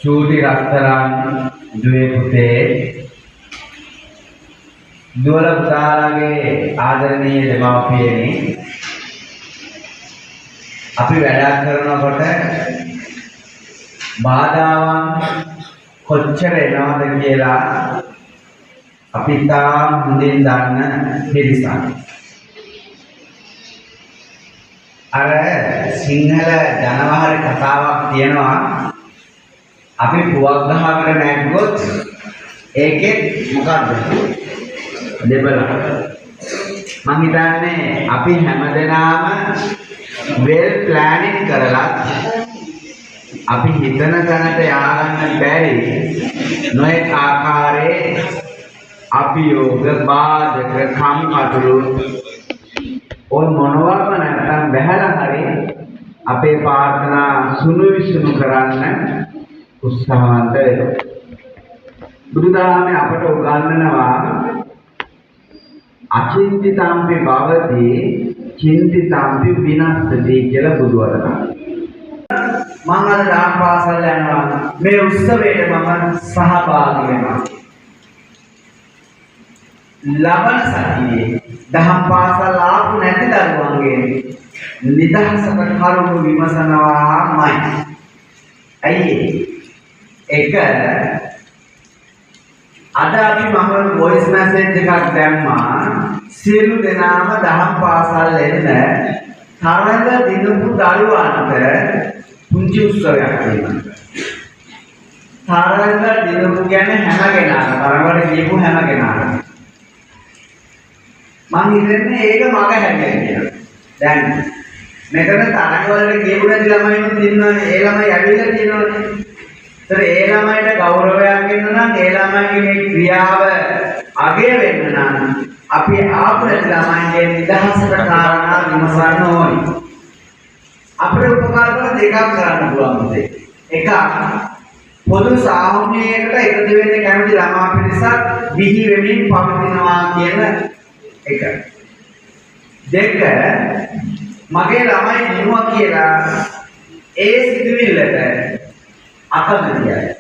චූටි රත්තරන් දුවේ පුතේ දුවල පුතාලාගේ ආදරණීය දෙමව්පියනි අපි වැඩක් කරනකොට බාධාවන් කොච්චර එනවද කියලා අපි තාම හොඳින් දන්න පිරිසක්. අර සිංහල ජනවහරි කතාවක් තියෙනවා. අපි පුවක් ගහකට නැග්ගොත් ඒකෙත් මොකද්ද? දෙබල. මං හිතන්නේ අපි හැමදෙනාම වෙල් ප්ලෑනින් කරලා අපි හිතන තැනට ය아가න්න බැරි නොයෙක් ආකාරයේ අභියෝග බාධක කම්කටොළු ඔය මොනවාම නැත්නම් බහැලා හරි අපේ ප්‍රාර්ථනා සුණු විසුණු කරන්න උත්සාහවන්ත වෙනවා. බුදුදහමේ අපට උගන්වනවා අචින්තිතම්පි භවති චින්තිතම්පි විනස්සති කියලා බුදුවරණ. මම අද දහම් පාසල් යනවා මේ උත්සවයට මම සහභාගී වෙනවා. ලබන සතියේ දහම් පාසල් ආපු නැති දරුවන්ගේ නිදහසට කරුණු විමසනවාමයි. ඇයි ඒක අද අපි මම වොයිස් මැසේජ් එකක් දැම්මා සියලු දෙනාම දහම් පාසල් එන්න තරඟ දිනපු දරුවන්ට පුංචි උත්සවයක් තියෙනවා. තරඟ දිනපු කියන්නේ හැම කෙනාම තරඟට ගියපු හැම කෙනාම මං හිතන්නේ ඒක මග හැදෙන්නේ කියලා. දැන් මෙතන තරඟ වලට ගියපු නැති ළමයිනුත් ඉන්නවනේ. ඒ ළමයි ඇවිල්ලා තියෙනවනේ. ඒතර ඒ ළමයිට ගෞරවයක් දෙන්න නම් ඒ ළමයිගේ මේ ක්‍රියාව අගය වෙන්න නම් අපි ආපු නැති ළමයින්ගේ නිදහසට කාරණා විමසන්න ඕනේ. අපේ උපකාර වල දෙකක් කරන්න පුළුවන් දෙයක්. එකක් පොදු සාහෘදයකට එකතු වෙන්න කැමති ළමා පිරිසක් විහි වෙමින් පවතිනවා කියන එක. දෙක මගේ ළමයි දිනුවා කියලා ඒ සිදුවිල්ලට අකමැතියි.